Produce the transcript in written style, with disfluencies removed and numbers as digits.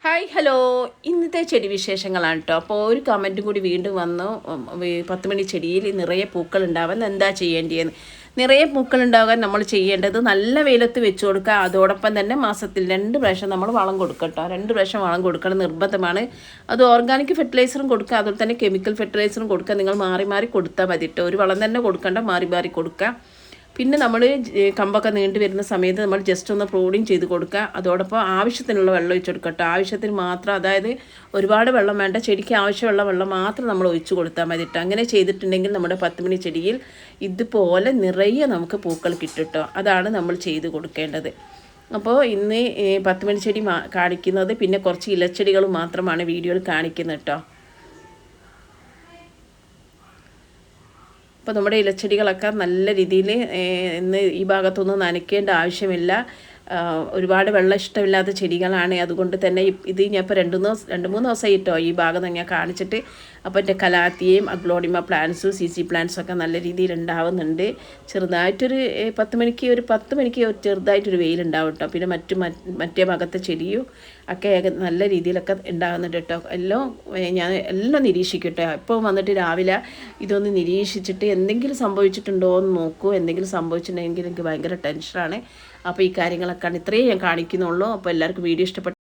Hi hello, ഇന്നത്തെ ചെടി വിശേഷങ്ങളാണ് കേട്ടോ. അപ്പോൾ ഒരു കമൻറ്റും കൂടി വീണ്ടും വന്നു. 10 മണി ചെടിയിൽ നിറയെ പൂക്കൾ ഉണ്ടാവാൻ എന്താ ചെയ്യേണ്ടതെന്ന്. നിറയെ പൂക്കൾ ഉണ്ടാകാൻ നമ്മൾ ചെയ്യേണ്ടത് നല്ല വെയിലത്ത് വെച്ച് കൊടുക്കുക. അതോടൊപ്പം തന്നെ മാസത്തിൽ 2 പ്രാവശ്യം നമ്മൾ വളം കൊടുക്കുക കേട്ടോ. 2 പ്രാവശ്യം വളം കൊടുക്കണം നിർബന്ധമാണ്. അത് ഓർഗാനിക് ഫെർട്ടിലൈസറും കൊടുക്കുക, അതുപോലെ തന്നെ കെമിക്കൽ ഫെർട്ടിലൈസറും കൊടുക്കുക. നിങ്ങൾ മാറി മാറി കൊടുത്താൽ മതി കേട്ടോ. ഒരു വളം തന്നെ കൊടുക്കേണ്ട, മാറി മാറി കൊടുക്കുക. പിന്നെ നമ്മൾ കമ്പൊക്കെ നീണ്ടു വരുന്ന സമയത്ത് നമ്മൾ ജസ്റ്റ് ഒന്ന് പ്രൂണിങ് ചെയ്ത് കൊടുക്കുക. അതോടൊപ്പം ആവശ്യത്തിനുള്ള വെള്ളം ഒഴിച്ച് കൊടുക്കുക കേട്ടോ. ആവശ്യത്തിന് മാത്രം, അതായത് ഒരുപാട് വെള്ളം വേണ്ട, ചെടിക്ക് ആവശ്യമുള്ള വെള്ളം മാത്രം നമ്മൾ ഒഴിച്ച് കൊടുത്താൽ മതി കേട്ടോ. അങ്ങനെ ചെയ്തിട്ടുണ്ടെങ്കിൽ നമ്മുടെ 10 മണി ചെടിയിൽ ഇതുപോലെ നിറയെ നമുക്ക് പൂക്കൾ കിട്ടും കേട്ടോ. അതാണ് നമ്മൾ ചെയ്ത് കൊടുക്കേണ്ടത്. അപ്പോൾ ഇന്ന് 10 മണി ചെടി കാണിക്കുന്നത്, പിന്നെ കുറച്ച് ഇലച്ചെടികൾ മാത്രമാണ് വീഡിയോയിൽ കാണിക്കുന്നത് കേട്ടോ. അപ്പോൾ നമ്മുടെ ഇലച്ചെടികളൊക്കെ നല്ല രീതിയിൽ ഇന്ന് ഈ ഭാഗത്തൊന്നും നനയ്ക്കേണ്ട ആവശ്യമില്ല. ഒരുപാട് വെള്ളം ഇഷ്ടമില്ലാത്ത ചെടികളാണ്. അതുകൊണ്ട് തന്നെ ഇത് ഞാൻ ഇപ്പോൾ 2-3 ദിവസമായി കേട്ടോ ഈ ഭാഗം ഞാൻ കാണിച്ചിട്ട്. അപ്പോൾ എൻ്റെ കലാത്തിയയും അഗ്ലോണിമ പ്ലാന്റ്സും CC പ്ലാന്റ്സും ഒക്കെ നല്ല രീതിയിൽ ഉണ്ടാവുന്നുണ്ട്. ചെറുതായിട്ടൊരു 10 മണിക്ക് ചെറുതായിട്ടൊരു വെയിലുണ്ടാവും കേട്ടോ. പിന്നെ മറ്റേ ഭാഗത്തെ ചെടിയും ഒക്കെ നല്ല രീതിയിലൊക്കെ ഉണ്ടാകുന്നുണ്ട് കേട്ടോ. ഞാൻ എല്ലാം നിരീക്ഷിക്കും കേട്ടോ. ഇപ്പോൾ വന്നിട്ട് രാവിലെ ഇതൊന്ന് നിരീക്ഷിച്ചിട്ട് എന്തെങ്കിലും സംഭവിച്ചിട്ടുണ്ടോ എന്ന് നോക്കൂ. എന്തെങ്കിലും സംഭവിച്ചിട്ടുണ്ടെങ്കിൽ എനിക്ക് ഭയങ്കര ടെൻഷനാണ്. അപ്പോൾ ഈ കാര്യങ്ങളൊക്കെ ഇത്രയും ഞാൻ കാണിക്കുന്നുള്ളൂ. അപ്പോൾ എല്ലാവർക്കും വീഡിയോ ഇഷ്ടപ്പെട്ടു